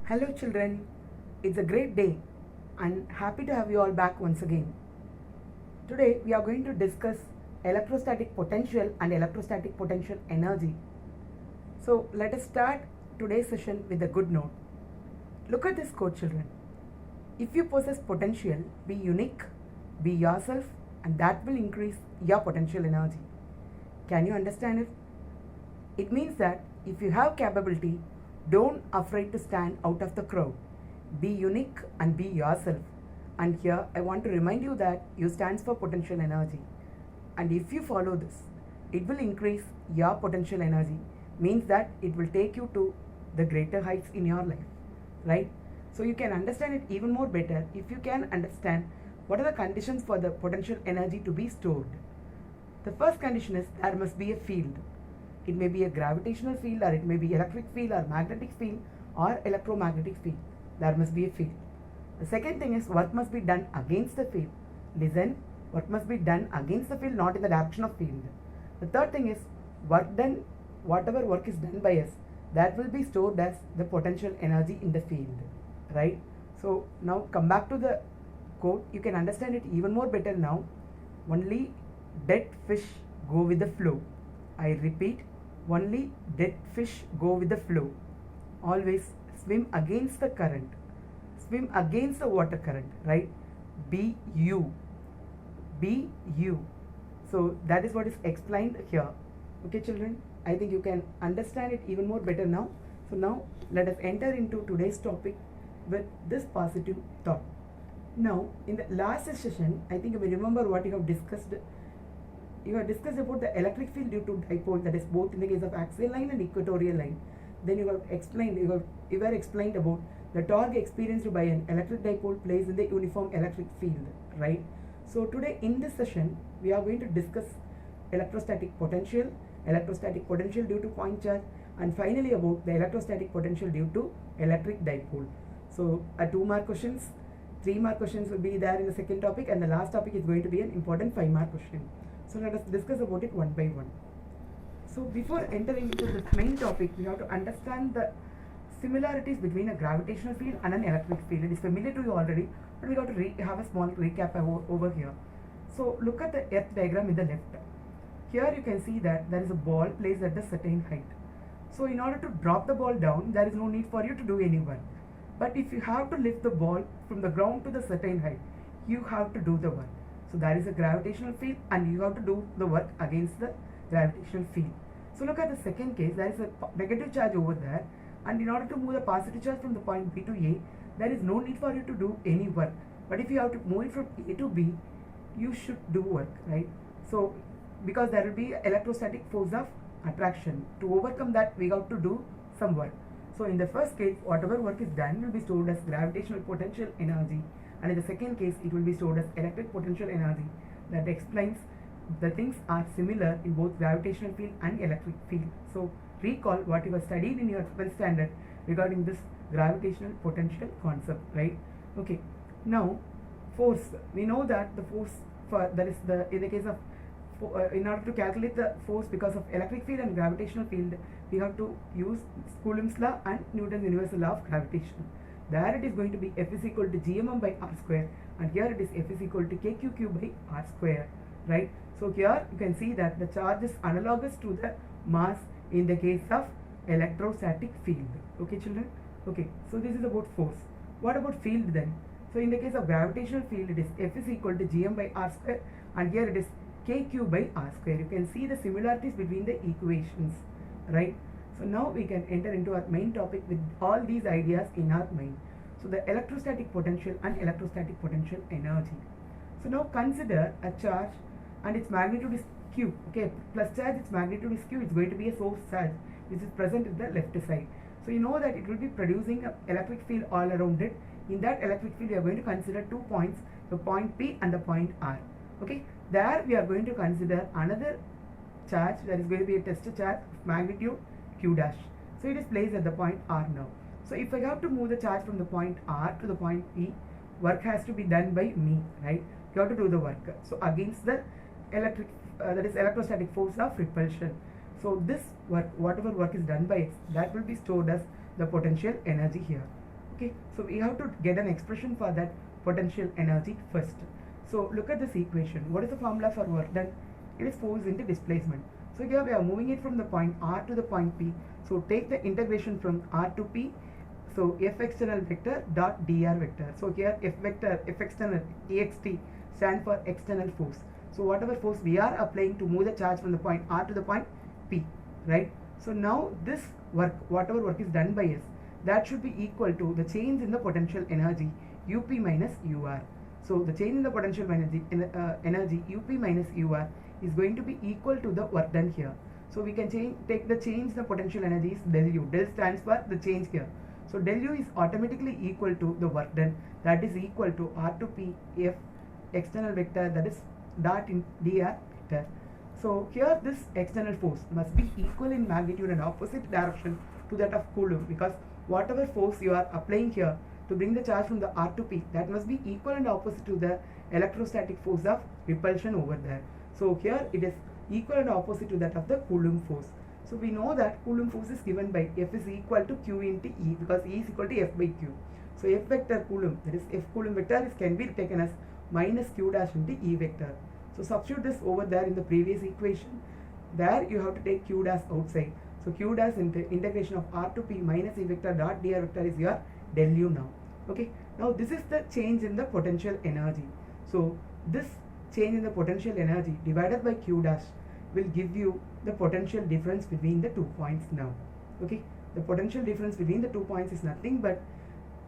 Hello, children. It's a great day and happy to have you all back once again. Today, we are going to discuss electrostatic potential and electrostatic potential energy. So, let us start today's session with a good note. Look at this quote, children. If you possess potential, be unique, be yourself, and that will increase your potential energy. Can you understand it? It means that if you have capability, don't afraid to stand out of the crowd. Be unique and be yourself. And here I want to remind you that U stands for potential energy. And if you follow this, it will increase your potential energy. Means that it will take you to the greater heights in your life. Right? So you can understand it even more better if you can understand what are the conditions for the potential energy to be stored. The first condition is there must be a field. It may be a gravitational field, or it may be electric field, or magnetic field, or electromagnetic field. There must be a field. The second thing is work must be done against the field. Listen, work must be done against the field, not in the direction of field. The third thing is work done, whatever work is done by us, that will be stored as the potential energy in the field. Right? So now come back to the quote. You can understand it even more better now. Only dead fish go with the flow. I repeat, only dead fish go with the flow. Always swim against the current. Swim against the water current, right? Be you. Be you. So that is what is explained here. Okay, children? I think you can understand it even more better now. So now let us enter into today's topic with this positive thought. Now, in the last session, I think you may remember what you have discussed. You have discussed about the electric field due to dipole, that is both in the case of axial line and equatorial line. Then you have explained, you were explained about the torque experienced by an electric dipole placed in the uniform electric field, right? So today in this session, we are going to discuss electrostatic potential due to point charge, and finally about the electrostatic potential due to electric dipole. So 2-mark questions, 3-mark questions will be there in the second topic, and the last topic is going to be an important 5-mark question. So let us discuss about it one by one. So before entering into this main topic, we have to understand the similarities between a gravitational field and an electric field. It is familiar to you already, but we have to have a small recap over here. So look at the earth diagram in the left. Here you can see that there is a ball placed at a certain height. So in order to drop the ball down, there is no need for you to do any work. But if you have to lift the ball from the ground to the certain height, you have to do the work. So there is a gravitational field and you have to do the work against the gravitational field. So look at the second case, there is a negative charge over there, and in order to move the positive charge from the point B to A, there is no need for you to do any work. But if you have to move it from A to B, you should do work, right? So because there will be electrostatic force of attraction. To overcome that, we have to do some work. So in the first case, whatever work is done will be stored as gravitational potential energy, and in the second case it will be stored as electric potential energy. That explains the things are similar in both gravitational field and electric field. So recall what you have studied in your 12th standard regarding this gravitational potential concept, right? Okay, now force. We know that the force for that is the in the case of in order to calculate the force because of electric field and gravitational field, we have to use Coulomb's law and Newton's universal law of gravitation. There it is going to be F is equal to gmm by r square, and here it is F is equal to kqq by r square, right? So here you can see that the charge is analogous to the mass in the case of electrostatic field. Okay, children? Okay, so this is about force. What about field then? So in the case of gravitational field, it is F is equal to gm by r square, and here it is kq by r square. You can see the similarities between the equations, right? So now we can enter into our main topic with all these ideas in our mind. So the electrostatic potential and electrostatic potential energy. So now consider a charge and its magnitude is q. Okay, plus charge, its magnitude is q. It's going to be a source charge which is present at the left side. So you know that it will be producing an electric field all around it. In that electric field, we are going to consider 2 points, the point P and the point R. Okay, there we are going to consider another charge, that is going to be a test charge of magnitude q dash. So it is placed at the point R now. So if I have to move the charge from the point R to the point P, work has to be done by me, right? You have to do the work. So against the electric, that is electrostatic force of repulsion. So this work, whatever work is done by it, that will be stored as the potential energy here. Okay, so we have to get an expression for that potential energy first. So look at this equation. What is the formula for work done? It is force into displacement. So here we are moving it from the point R to the point P. So take the integration from R to P. So F external vector dot dr vector. So here F vector, F external, ext stand for external force. So whatever force we are applying to move the charge from the point R to the point P, right? So now this work, whatever work is done by us, that should be equal to the change in the potential energy UP minus UR. So the change in the potential energy UP minus UR is going to be equal to the work done here. So we can take the change the potential energy is del U. Del stands for the change here. So del U is automatically equal to the work done, that is equal to R to P F external vector, that is dot in dr vector. So here this external force must be equal in magnitude and opposite direction to that of Coulomb, because whatever force you are applying here to bring the charge from the R to P, that must be equal and opposite to the electrostatic force of repulsion over there. So here it is equal and opposite to that of the Coulomb force. So we know that Coulomb force is given by F is equal to Q into E, because E is equal to F by Q. So F vector Coulomb, that is F Coulomb vector, can be taken as minus Q dash into E vector. So substitute this over there in the previous equation. There you have to take Q dash outside. So Q dash into integration of R to P minus E vector dot dr vector is your del U now. Okay, now this is the change in the potential energy. So this change in the potential energy divided by Q dash will give you the potential difference between the 2 points now. Okay, the potential difference between the 2 points is nothing but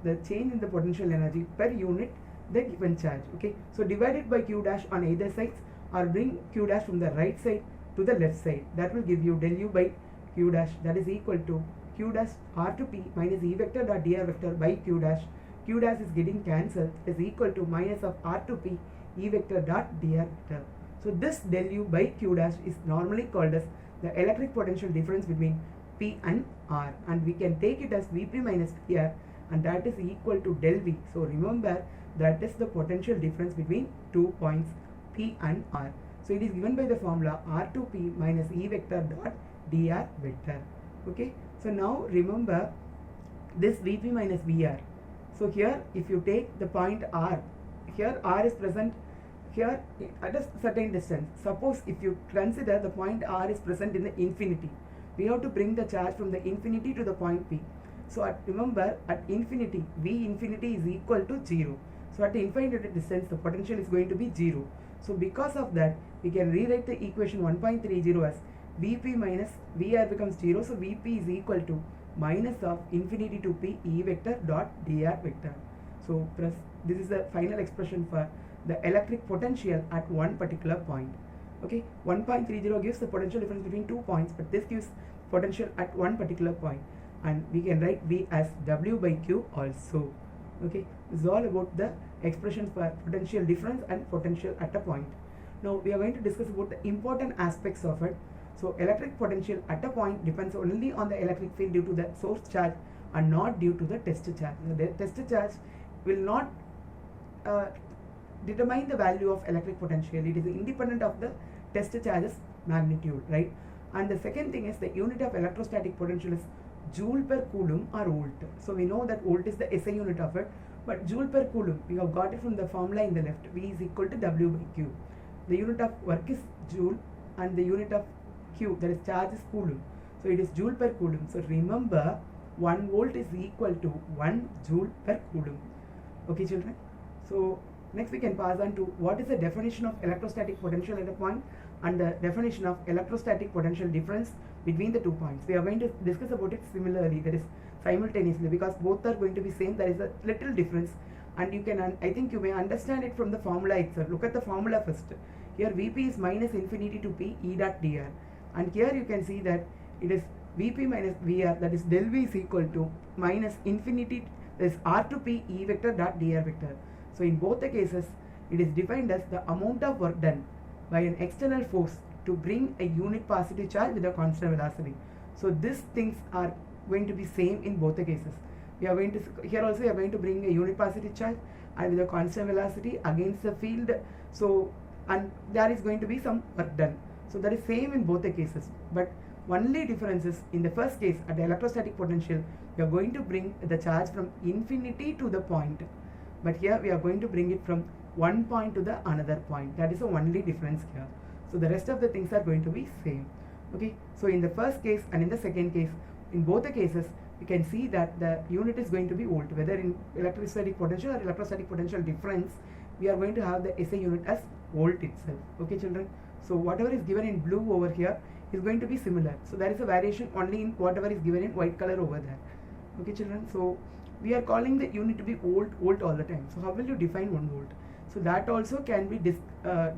the change in the potential energy per unit the given charge. Okay, so divided by Q dash on either sides, or bring Q dash from the right side to the left side. That will give you del U by Q dash, that is equal to Q dash R to P minus E vector dot dr vector by Q dash. Q dash is getting cancelled, is equal to minus of R to P E vector dot dr vector. So this del U by Q dash is normally called as the electric potential difference between P and R, and we can take it as Vp minus PR, and that is equal to del V. So remember, that is the potential difference between 2 points P and R. So it is given by the formula R to P minus E vector dot dr vector. Okay, so now remember this Vp minus VR. So here if you take the point R, here R is present here at a certain distance. Suppose if you consider the point R is present in the infinity, we have to bring the charge from the infinity to the point P. So remember, at infinity, V infinity is equal to 0. So at the infinite distance, the potential is going to be 0. So because of that, we can rewrite the equation 1.30 as Vp minus VR becomes 0. So Vp is equal to minus of infinity to P E vector dot dr vector. So this is the final expression for the electric potential at one particular point. Okay, 1.30 gives the potential difference between 2 points, but this gives potential at one particular point, and we can write V as W by Q also. Okay, this is all about the expression for potential difference and potential at a point. Now we are going to discuss about the important aspects of it. So electric potential at a point depends only on the electric field due to the source charge and not due to the test charge. The test charge will not determine the value of electric potential. It is independent of the test charge's magnitude, right? And the second thing is the unit of electrostatic potential is joule per coulomb or volt. So we know that volt is the SI unit of it, but joule per coulomb, we have got it from the formula in the left. V is equal to W by Q. The unit of work is joule and the unit of Q, that is charge, is coulomb. So it is joule per coulomb. So remember, 1 volt is equal to 1 joule per coulomb. Okay children, so next we can pass on to what is the definition of electrostatic potential at a point and the definition of electrostatic potential difference between the 2 points. We are going to discuss about it similarly, that is simultaneously, because both are going to be same. There is a little difference, and you can I think you may understand it from the formula itself. Look at the formula first. Here Vp is minus infinity to P E dot dr, and here you can see that it is Vp minus Vr, that is del V is equal to minus infinity, that is R to P E vector dot dr vector. So in both the cases, it is defined as the amount of work done by an external force to bring a unit positive charge with a constant velocity. So these things are going to be same in both the cases. We are going to, here also we are going to bring a unit positive charge and with a constant velocity against the field. So, and there is going to be some work done. So that is same in both the cases. But only difference is in the first case, at the electrostatic potential, we are going to bring the charge from infinity to the point, but here we are going to bring it from one point to the another point. That is the only difference here. So the rest of the things are going to be same. Okay, so in the first case and in the second case, in both the cases, you can see that the unit is going to be volt. Whether in electrostatic potential or electrostatic potential difference, we are going to have the SI unit as volt itself. Okay, children. So whatever is given in blue over here is going to be similar. So there is a variation only in whatever is given in white color over there. Okay, children. So we are calling the unit to be volt all the time. So how will you define 1 volt? So that also can be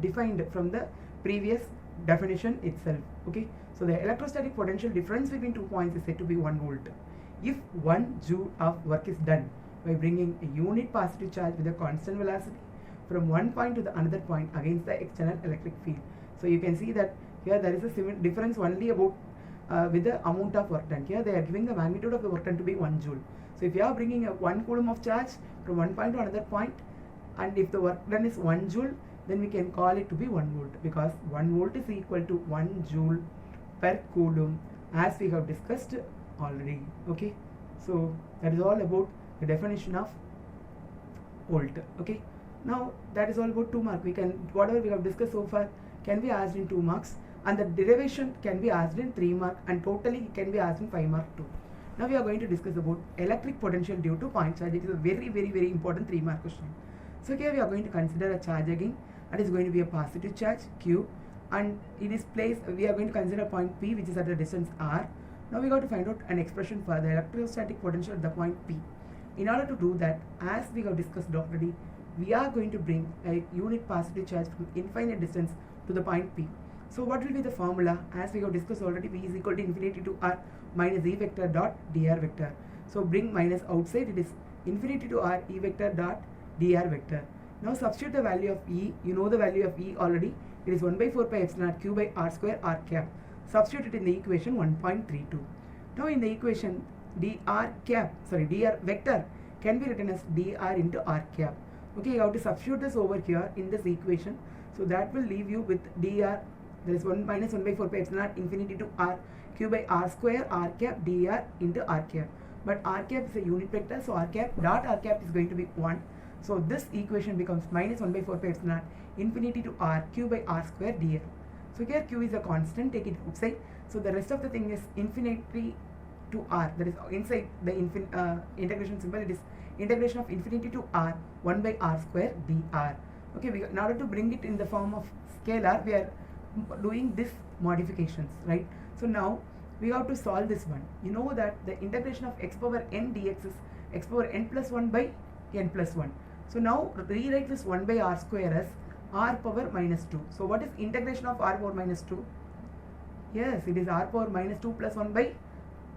defined from the previous definition itself. Okay, so the electrostatic potential difference between 2 points is said to be 1 volt. If 1 joule of work is done by bringing a unit positive charge with a constant velocity from one point to the another point against the external electric field. So you can see that here there is a similar difference only about with the amount of work done. Here they are giving the magnitude of the work done to be 1 joule. So if you are bringing a 1 coulomb of charge from one point to another point, and if the work done is 1 joule, then we can call it to be 1 volt, because 1 volt is equal to 1 joule per coulomb, as we have discussed already. Okay, so that is all about the definition of volt. Okay, now that is all about 2 marks. We can, whatever we have discussed so far can be asked in 2 marks, and the derivation can be asked in 3 marks, and totally it can be asked in 5 marks too. Now we are going to discuss about electric potential due to point charge. It is a very important 3 mark question. So here we are going to consider a charge again, and is going to be a positive charge Q, and it is placed, we are going to consider point P, which is at a distance R. Now we got to find out an expression for the electrostatic potential at the point P. In order to do that, as we have discussed already, we are going to bring a unit positive charge from infinite distance to the point P. So what will be the formula? As we have discussed already, P is equal to infinity to R minus E vector dot dr vector. So bring minus outside, it is infinity to R E vector dot dr vector. Now substitute the value of E. You know the value of E already. It is 1 by 4 pi epsilon naught Q by R square R cap. Substitute it in the equation 1.32. Now in the equation dr vector can be written as dr into R cap. Okay, you have to substitute this over here in this equation. So that will leave you with dr, there is 1 minus 1 by 4 pi epsilon naught infinity to R Q by R square R cap dr into R cap. But R cap is a unit vector, so R cap dot R cap is going to be 1. So this equation becomes minus 1 by 4 pi epsilon naught infinity to R Q by R square dr. So here Q is a constant, take it outside. So the rest of the thing is infinity to R, that is inside the integration symbol, it is integration of infinity to R 1 by R square dr. Okay, in order to bring it in the form of scalar, we are doing this modifications, right? So now we have to solve this one. You know that the integration of x power n dx is x power n plus 1 by n plus 1. So now rewrite this 1 by R square as R power minus 2. So what is integration of R power minus 2? Yes, it is R power minus 2 plus 1 by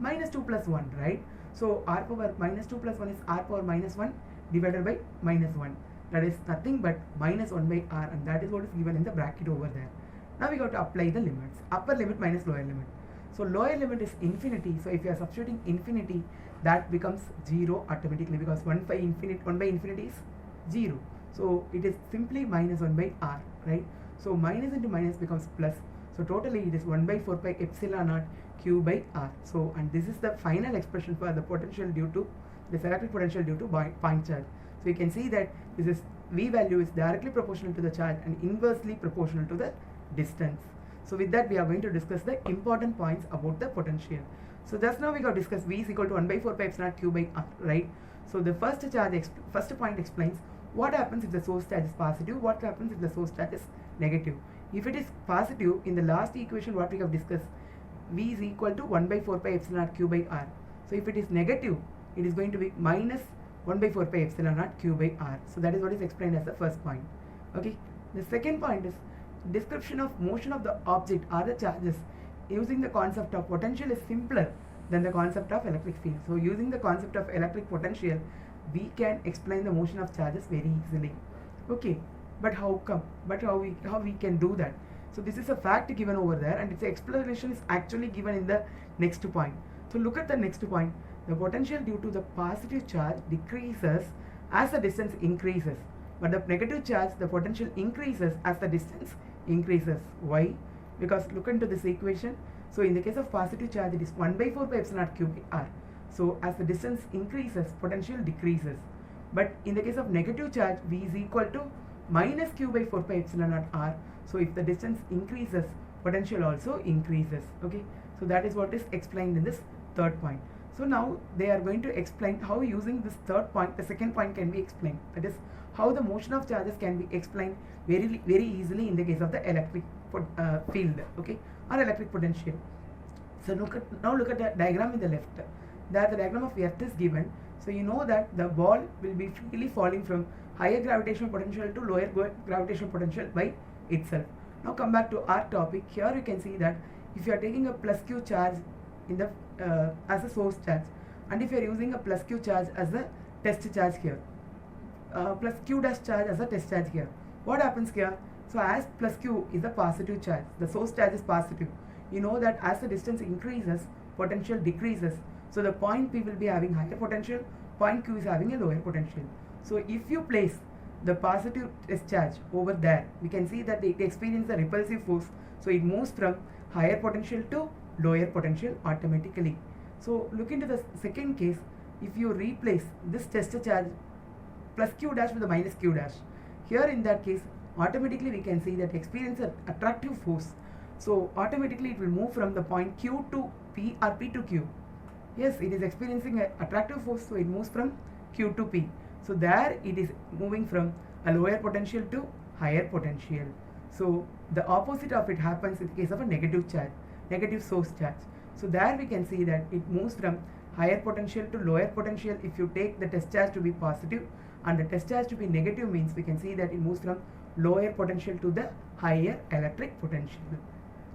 minus 2 plus 1, right? So R power minus 2 plus 1 is R power minus 1 divided by minus 1. That is nothing but minus 1 by R, and that is what is given in the bracket over there. Now we got to apply the limits. Upper limit minus lower limit. So lower limit is infinity. So if you are substituting infinity, that becomes 0 automatically, because 1 by infinity is 0. So it is simply minus 1 by R, right? So minus into minus becomes plus. So totally it is 1 by 4 pi epsilon naught Q by R. So, and this is the final expression for the potential due to this electric potential due to point charge. So you can see that this is V value is directly proportional to the charge and inversely proportional to the distance. So with that, we are going to discuss the important points about the potential. So just now we got discussed V is equal to 1 by 4 pi epsilon naught Q by R, right? So the first point explains what happens if the source charge is positive, what happens if the source charge is negative. If it is positive, in the last equation what we have discussed, V is equal to 1 by 4 pi epsilon naught Q by R. So if it is negative, it is going to be minus 1 by 4 pi epsilon naught Q by R. So that is what is explained as the first point. Okay. The second point is description of motion of the object or the charges using the concept of potential is simpler than the concept of electric field. So using the concept of electric potential, we can explain the motion of charges very easily. Okay, but how come? But how we can do that? So this is a fact given over there, and its explanation is actually given in the next point. So look at the next point. The potential due to the positive charge decreases as the distance increases, but the negative charge, the potential increases as the distance increases. Why? Because look into this equation. So in the case of positive charge, it is 1 by 4 pi epsilon naught Q by R. So as the distance increases, potential decreases. But in the case of negative charge, V is equal to minus q by 4 pi epsilon naught r. So if the distance increases, potential also increases. Okay, so that is what is explained in this third point. So now they are going to explain how using this third point, the second point can be explained. That is how the motion of charges can be explained very easily in the case of the electric field, okay, or electric potential. So now look at the diagram in the left. There the diagram of earth is given. So you know that the ball will be freely falling from higher gravitational potential to lower gravitational potential by itself. Now come back to our topic. Here you can see that if you are taking a plus q charge in the as a source charge, and if you are using a plus q charge as a test charge here, plus q dash charge as a test charge here, what happens here? So as plus q is a positive charge, the source charge is positive. You know that as the distance increases, potential decreases. So the point P will be having higher potential, point Q is having a lower potential. So if you place the positive test charge over there, we can see that it experiences a repulsive force. So it moves from higher potential to lower potential automatically. So look into the second case. If you replace this test charge plus q dash with a minus q dash, here in that case automatically we can see that experience an attractive force. So automatically it will move from the point Q to P or P to Q. Yes, it is experiencing an attractive force, so it moves from Q to P. So there it is moving from a lower potential to higher potential. So the opposite of it happens in the case of a negative charge, negative source charge. So there we can see that it moves from higher potential to lower potential if you take the test charge to be positive, and the test charge to be negative means we can see that it moves from lower potential to the higher electric potential.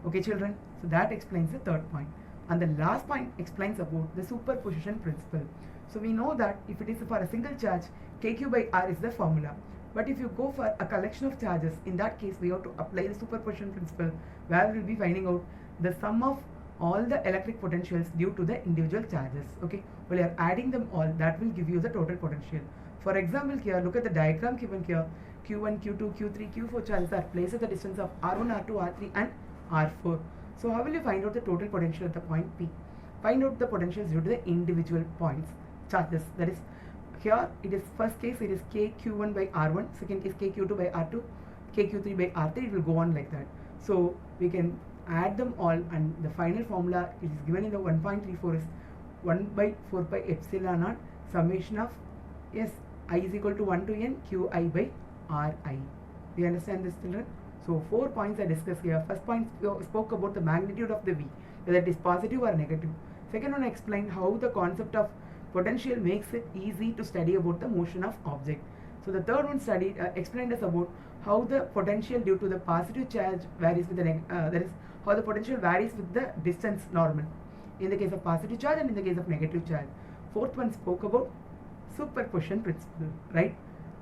Okay children, so that explains the third point. And the last point explains about the superposition principle. So we know that if it is for a single charge, kq by r is the formula. But if you go for a collection of charges, in that case we have to apply the superposition principle, where we will be finding out the sum of all the electric potentials due to the individual charges. Okay, well you are adding them all, that will give you the total potential. For example here, look at the diagram given here. Q1, Q2, Q3, Q4 charges are placed at the distance of R1, R2, R3 and R4. So how will you find out the total potential at the point P? Find out the potentials due to the individual points, charges. That is, here it is first case it is kq1 by r1, second case kq2 by r2, kq3 by r3. It will go on like that. So we can add them all, and the final formula it is given in the 1.34 is 1 by 4 pi epsilon naught summation of I is equal to 1 to n qi by ri. Do you understand this, children? So 4 points are discussed here. First point spoke about the magnitude of the V, whether it is positive or negative. Second one explained how the concept of potential makes it easy to study about the motion of object. So the third one explained us about how the potential due to the positive charge varies with the that is how the potential varies with the distance normal in the case of positive charge and in the case of negative charge. Fourth one spoke about superposition principle, right?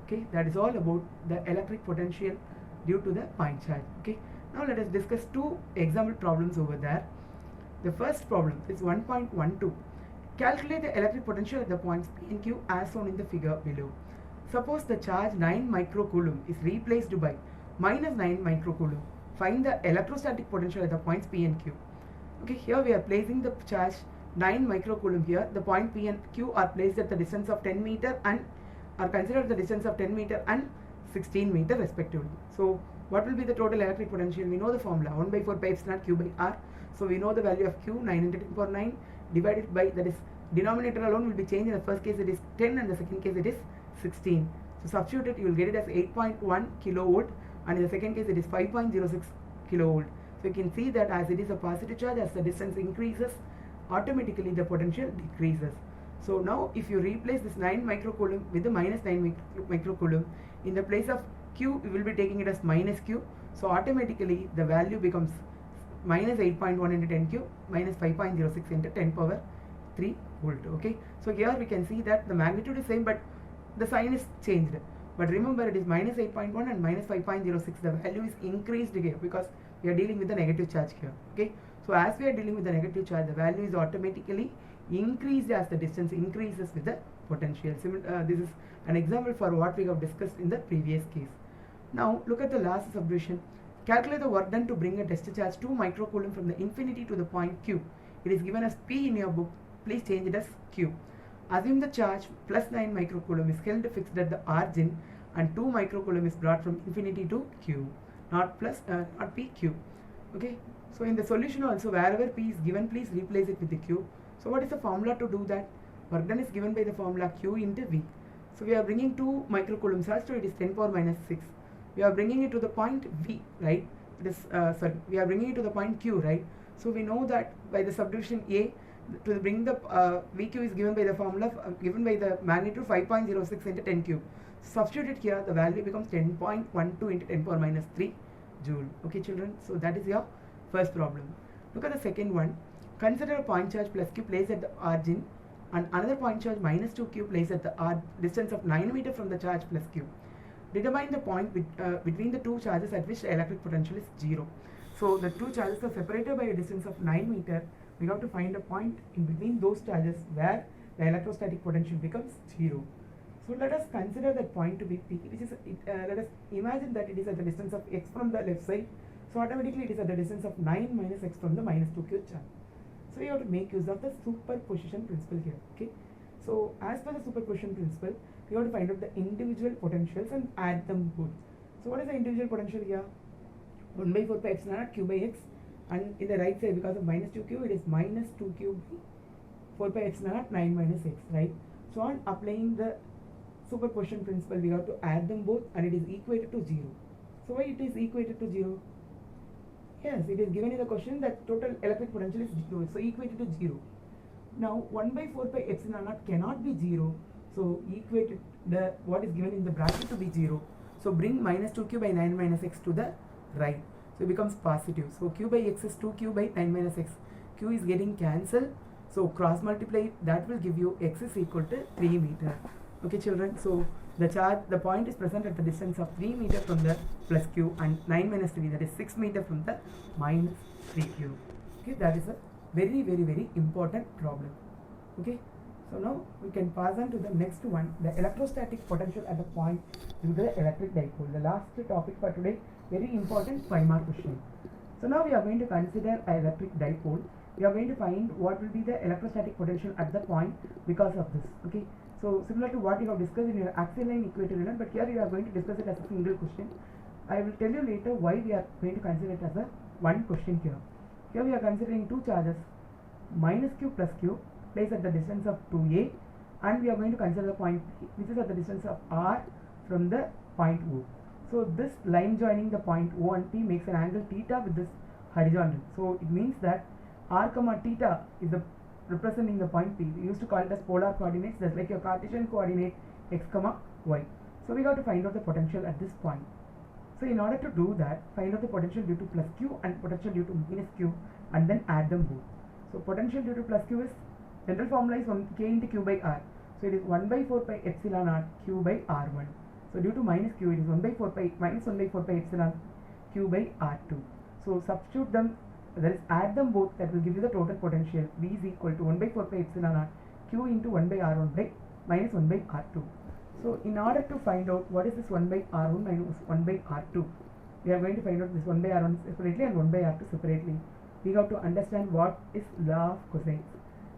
Okay, that is all about the electric potential due to the point charge. Okay, now let us discuss two example problems over there. The first problem is 1.12. Calculate the electric potential at the points P and Q as shown in the figure below. Suppose the charge 9 microcoulomb is replaced by minus 9 microcoulomb. Find the electrostatic potential at the points P and Q. Okay, here we are placing the charge 9 microcoulomb here. The point P and Q are placed at the distance of 10 meter and are considered the distance of 10 meter and 16 meter respectively. So what will be the total electric potential? We know the formula 1 by 4 pi epsilon q by r. So we know the value of q, 9 into 10 power 9 divided by, that is denominator alone will be changed. In the first case it is 10 and the second case it is 16. So substitute it, you will get it as 8.1 kilovolt, and in the second case it is 5.06 kilovolt. So you can see that as it is a positive charge, as the distance increases, automatically the potential decreases. So now if you replace this 9 microcoulomb with the minus 9 microcoulomb, in the place of q we will be taking it as minus q. So automatically the value becomes minus 8.1 into 10 cube minus 5.06 into 10 power 3 volt. Okay, so here we can see that the magnitude is same but the sign is changed. But remember, it is minus 8.1 and minus 5.06. The value is increased here because we are dealing with the negative charge here. Okay, so as we are dealing with the negative charge, the value is automatically increased as the distance increases with the potential. This is an example for what we have discussed in the previous case. Now look at the last subdivision. Calculate the work done to bring a test charge 2 microcoulomb from the infinity to the point Q. It is given as P in your book please change it as Q. Assume the charge plus 9 microcoulomb is held fixed at the origin and 2 microcoulomb is brought from infinity to Q, not P, Q. Okay, so in the solution also, wherever P is given, please replace it with the Q. So what is the formula to do that? Work done is given by the formula Q into V. So we are bringing 2 microcoulomb charge, so it is 10 power minus 6. We are bringing it to the point V, right? It is we are bringing it to the point Q, right? So we know that by the subdivision A, to bring the VQ is given by the formula given by the magnitude 5.06 into 10 cube. Substitute it here, the value becomes 10.12 into 10 power minus 3 joule. Okay children, so that is your first problem. Look at the second one. Consider a point charge plus Q placed at the origin and another point charge minus 2Q placed at the distance of 9 meter from the charge plus Q. Determine the point between the two charges at which the electric potential is 0. So the two charges are separated by a distance of 9 meter. We have to find a point in between those charges where the electrostatic potential becomes 0. So let us consider that point to be P, which is let us imagine that it is at the distance of x from the left side. So automatically it is at the distance of 9 minus x from the minus 2Q charge. So we have to make use of the superposition principle here. Okay. So as per the superposition principle, we have to find out the individual potentials and add them both. So what is the individual potential here? 1 by 4 pi epsilon naught Q by x, and in the right side because of minus 2Q, it is minus 2Q by 4 pi epsilon naught 9 minus x, right? So on applying the superposition principle, we have to add them both and it is equated to 0. So why it is equated to 0? Yes, it is given in the question that total electric potential is 0, so equated to 0. Now 1 by 4 pi epsilon naught cannot be 0, so equated the what is given in the bracket to be 0. So bring minus 2Q by 9 minus x to the right, so it becomes positive. So Q by x is 2Q by 9 minus x. Q is getting cancelled, so cross multiply, that will give you x is equal to 3 meter. Okay children, so the point is present at the distance of 3 meter from the plus Q and 9 minus 3, that is 6 meter from the minus 3Q. Okay, that is a very important problem. Okay, so now we can pass on to the next one, the electrostatic potential at the point due to the electric dipole. The last topic for today, very important 5-mark question. So now we are going to consider an electric dipole. We are going to find what will be the electrostatic potential at the point because of this. Okay, so similar to what you have discussed in your axial line equatorial, but here you are going to discuss it as a single question. I will tell you later why we are going to consider it as a one question here. Here we are considering two charges, minus Q plus Q, placed at the distance of 2a, and we are going to consider the point P, which is at the distance of r from the point O. So this line joining the point O and P makes an angle theta with this horizontal. So it means that r comma theta is the representing the point P. We used to call it as polar coordinates, just like your Cartesian coordinate x comma y. So we got to find out the potential at this point. So in order to do that, find out the potential due to plus Q and potential due to minus Q, and then add them both. So potential due to plus Q is, general formula is 1 K into Q by R. So it is 1 by 4 pi epsilon naught Q by R1. So due to minus Q, it is 1 by 4 pi minus 1 by 4 pi epsilon Q by R2. So substitute them, that is add them both, that will give you the total potential. V is equal to 1 by 4 pi epsilon naught Q into 1 by R1 by minus 1 by R2. So in order to find out what is this 1 by R1 minus 1 by R2, we are going to find out this 1 by R1 separately and 1 by R2 separately. We have to understand what is law of cosines.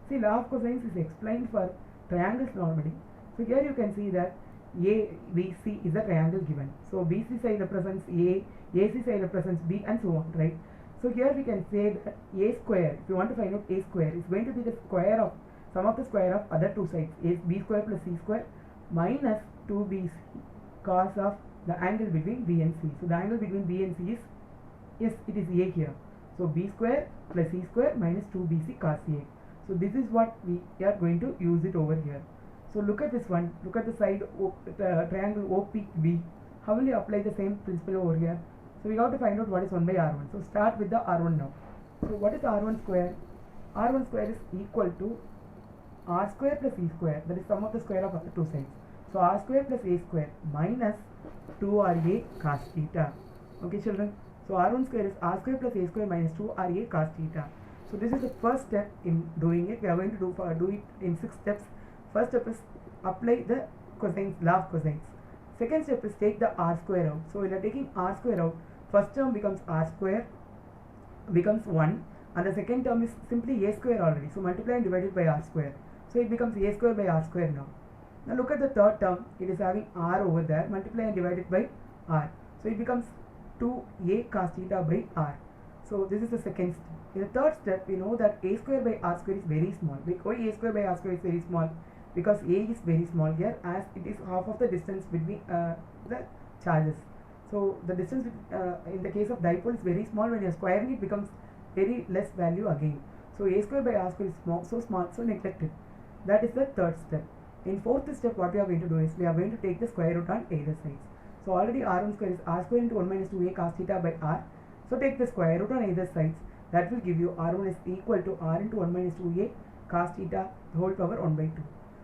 See, law of cosines is explained for triangles normally. So here you can see that ABC is a triangle given. So BC side represents A, AC side represents B, and so on, right? So here we can say that A square, if you want to find out A square, is going to be the square of sum of the square of other two sides, B square plus C square minus 2BC cos of the angle between B and C. So the angle between B and C is, yes, it is A here. So B square plus C square minus 2BC cos A. So this is what we are going to use it over here. So look at this one, look at the side triangle OPB. How will you apply the same principle over here? So we have to find out what is 1 by R1. So start with the R1 now. So what is R1 square? R1 square is equal to R square plus E square, that is sum of the square of other two sides. So R square plus A square minus 2RA cos theta. Okay children, so R1 square is R square plus A square minus 2RA cos theta. So this is the first step in doing it. We are going to do it in 6 steps. First step is apply the cosines, law of cosines. Second step is take the R square out. So when you are taking R square out, first term becomes R square becomes 1 and the second term is simply a square already, so multiply and divide it by r square, so it becomes a square by r square now. Now look at the third term, it is having r over there, multiply and divide it by r, so it becomes 2a cos theta by r. So this is the second step. In the third step, we know that a square by r square is very small. Why a square by r square is very small? Because a is very small here, as it is half of the distance between the charges. So the distance in the case of dipole is very small. When you are squaring it, becomes very less value again. So a square by r square is small, so neglected. That is the third step. In fourth step, what we are going to do is we are going to take the square root on either sides. So already r1 square is r square into 1 minus 2a cos theta by r. So take the square root on either sides. That will give you r1 is equal to r into 1 minus 2a cos theta whole power 1 by 2.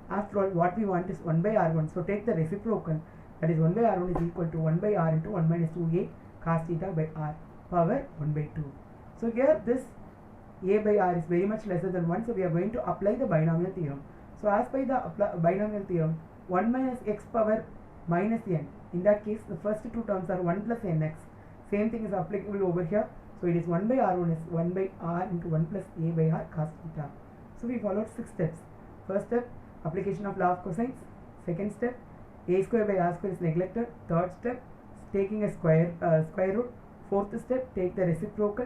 After all, what we want is 1 by r1. So take the reciprocal, that is 1 by r1 is equal to 1 by r into 1 minus 2a cos theta by r power 1 by 2. So here this a by r is very much lesser than 1, so we are going to apply the binomial theorem. So as by the binomial theorem, 1 minus x power minus n, in that case the first two terms are 1 plus nx. Same thing is applicable over here. So it is 1 by r1 is 1 by r into 1 plus a by r cos theta. So we followed 6 steps. First step, application of law of cosines. Second step, a square by r square is neglected. Third step, taking a square root. Fourth step, take the reciprocal.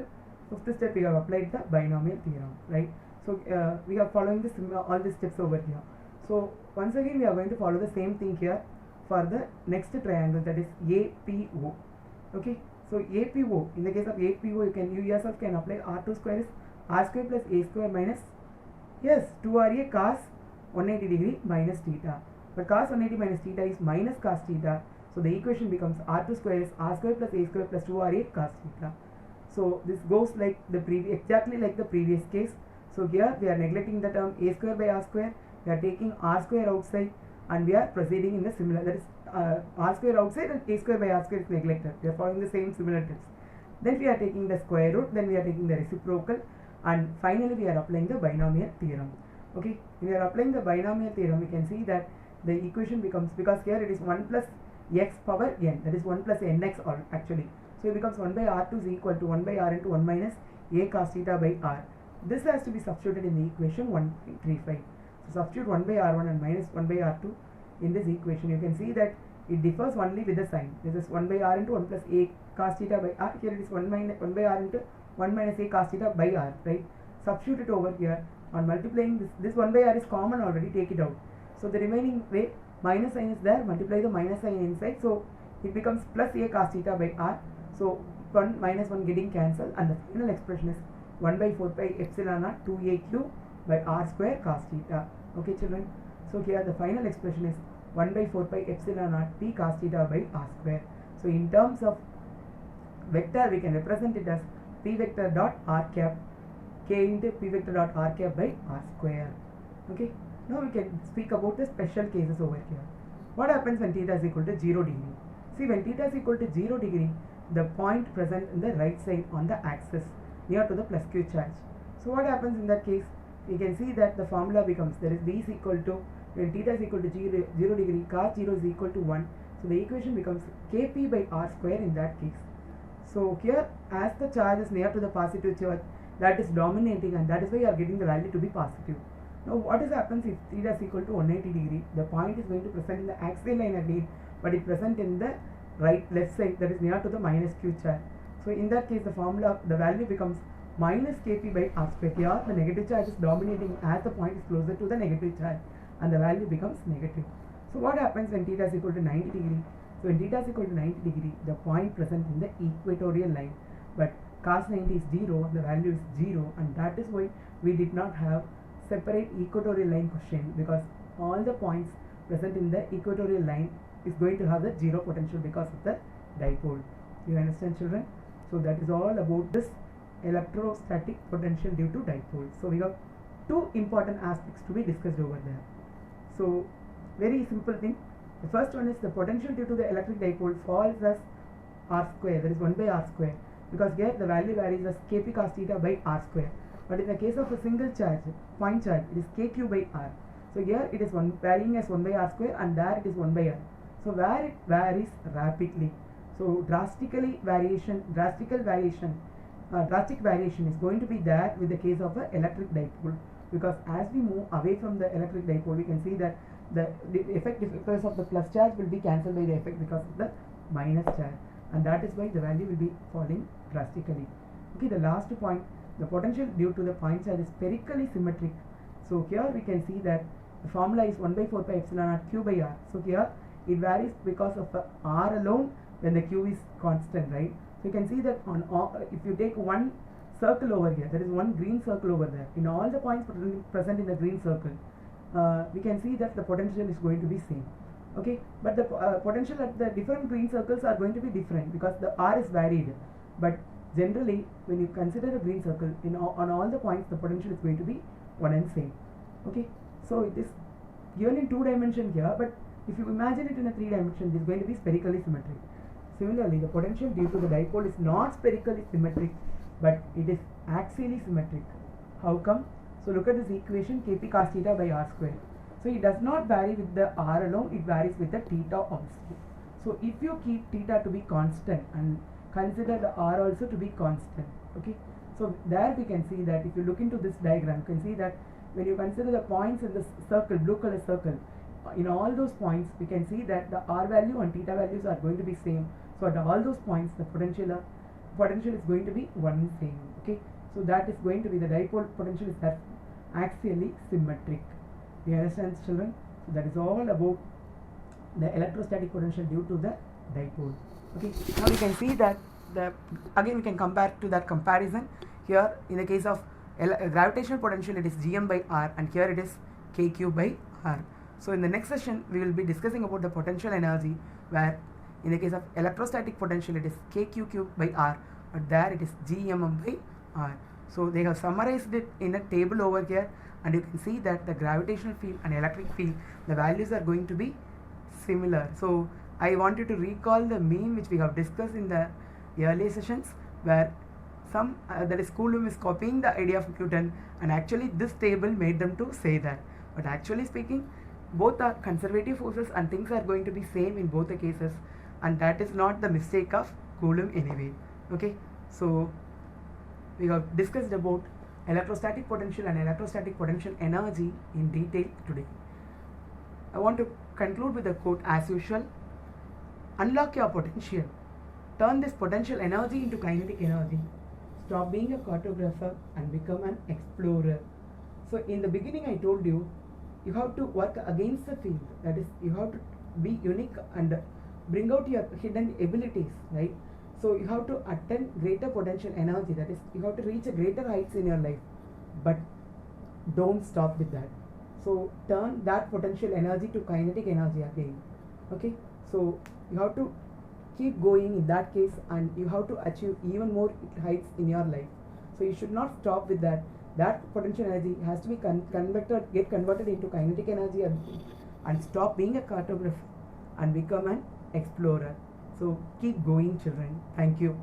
Fifth step, we have applied the binomial theorem, right? So we are following this all the steps over here. So once again we are going to follow the same thing here for the next triangle, that is APO. Okay, so APO, in the case of APO, you yourself can apply r2 square is r square plus a square minus, yes, 2ra cos 180 degree minus theta. But cos 180 minus theta is minus cos theta, so the equation becomes r2 square is r square plus a square plus 2ra cos theta. So this goes like the exactly like the previous case. So here we are neglecting the term a square by r square, we are taking r square outside, and we are proceeding in the similar, that is r square outside and a square by r square is neglected. We are following the same similar tips. Then we are taking the square root, then we are taking the reciprocal, and finally we are applying the binomial theorem. Okay, when we are applying the binomial theorem, we can see that the equation becomes, because here it is 1 plus x power n, that is 1 plus nx or actually. So it becomes 1 by r2 is equal to 1 by r into 1 minus a cos theta by r. This has to be substituted in the equation 1.35. So substitute 1 by r1 and minus 1 by r2 in this equation. You can see that it differs only with the sign. This is 1 by r into 1 plus a cos theta by r. Here it is 1 by r into 1 minus a cos theta by r, right? Substitute it over here. On multiplying this 1 by r is common already, take it out. So the remaining way, minus sign is there, multiply the minus sign inside. So it becomes plus a cos theta by r. So 1 minus 1 getting cancelled, and the final expression is 1 by 4 pi epsilon naught 2a cube by r square cos theta. Okay children, so here the final expression is 1 by 4 pi epsilon naught p cos theta by r square. So in terms of vector, we can represent it as p vector dot r cap k into p vector dot r cap by r square. Okay, now we can speak about the special cases over here. What happens when theta is equal to 0 degree? See, when theta is equal to 0 degree, the point present in the right side on the axis near to the plus q charge. So what happens in that case? We can see that the formula becomes, there is b is equal to, when theta is equal to 0 degree, cos 0 is equal to 1. So the equation becomes kp by r square in that case. So here, as the charge is near to the positive charge, that is dominating, and that is why you are getting the value to be positive. Now what happens if theta is equal to 180 degree? The point is going to present in the axial line again, but it present in the left side, that is near to the minus q charge. So in that case, the formula, the value becomes minus kp by r square. Here the negative charge is dominating as the point is closer to the negative charge, and the value becomes negative. So what happens when theta is equal to 90 degree? So when theta is equal to 90 degree, the point present in the equatorial line, but cos 90 is 0, the value is 0, and that is why we did not have separate equatorial line question, because all the points present in the equatorial line is going to have the 0 potential because of the dipole. You understand children? So that is all about this electrostatic potential due to dipole. So we have two important aspects to be discussed over there. So very simple thing. The first one is the potential due to the electric dipole falls as r square, that is 1 by r square, because here the value varies as kp cos theta by r square. But in the case of a single charge, point charge, it is kq by r. So here it is varying as 1 by r square, and there it is 1 by r. So where it varies rapidly, so drastic variation drastic variation is going to be there with the case of an electric dipole, because as we move away from the electric dipole, we can see that the effect because of the plus charge will be cancelled by the effect because of the minus charge, and that is why the value will be falling drastically. Okay, the last point, the potential due to the point charge is spherically symmetric. So here we can see that the formula is 1 by 4 pi epsilon naught q by r. So here it varies because of r alone when the q is constant, right? So you can see that on if you take one circle over here, there is one green circle over there. In all the points present in the green circle, we can see that the potential is going to be same. Okay, but the potential at the different green circles are going to be different because the r is varied. But generally, when you consider a green circle, on all the points, the potential is going to be one and same. Okay, so it is given in 2 dimension here, but if you imagine it in a 3 dimension, it is going to be spherically symmetric. Similarly, the potential due to the dipole is not spherically symmetric, but it is axially symmetric. How come? So look at this equation, kp cos theta by r square. So it does not vary with the r alone, it varies with the theta also. So if you keep theta to be constant and consider the r also to be constant, okay, so there we can see that if you look into this diagram, you can see that when you consider the points in this circle, blue color circle, in all those points we can see that the r value and theta values are going to be same. So at all those points the potential is going to be one and same. Okay, so that is going to be the dipole potential is that axially symmetric. Do you understand, children? So that is all about the electrostatic potential due to the dipole. Okay, now we can see that again we can compare to that comparison. Here in the case of gravitational potential, it is gm by r, and here it is kq by r. So in the next session we will be discussing about the potential energy, where in the case of electrostatic potential it is kq by r, but there it is gmm by r. So they have summarized it in a table over here, and you can see that the gravitational field and electric field, the values are going to be similar. So I want you to recall the meme which we have discussed in the earlier sessions, where that is Coulomb is copying the idea of Newton, and actually this table made them to say that. But actually speaking, both are conservative forces and things are going to be same in both the cases, and that is not the mistake of Coulomb anyway. Okay, so we have discussed about electrostatic potential and electrostatic potential energy in detail today. I want to conclude with a quote as usual: unlock your potential, turn this potential energy into kinetic energy, stop being a cartographer and become an explorer. So in the beginning I told you, you have to work against the field, that is you have to be unique and bring out your hidden abilities, right? So you have to attain greater potential energy, that is you have to reach a greater heights in your life, but don't stop with that. So turn that potential energy to kinetic energy again. Okay, so you have to keep going in that case, and you have to achieve even more heights in your life. So you should not stop with that. That potential energy has to be get converted into kinetic energy, and stop being a cartographer and become an explorer. So keep going, children. Thank you.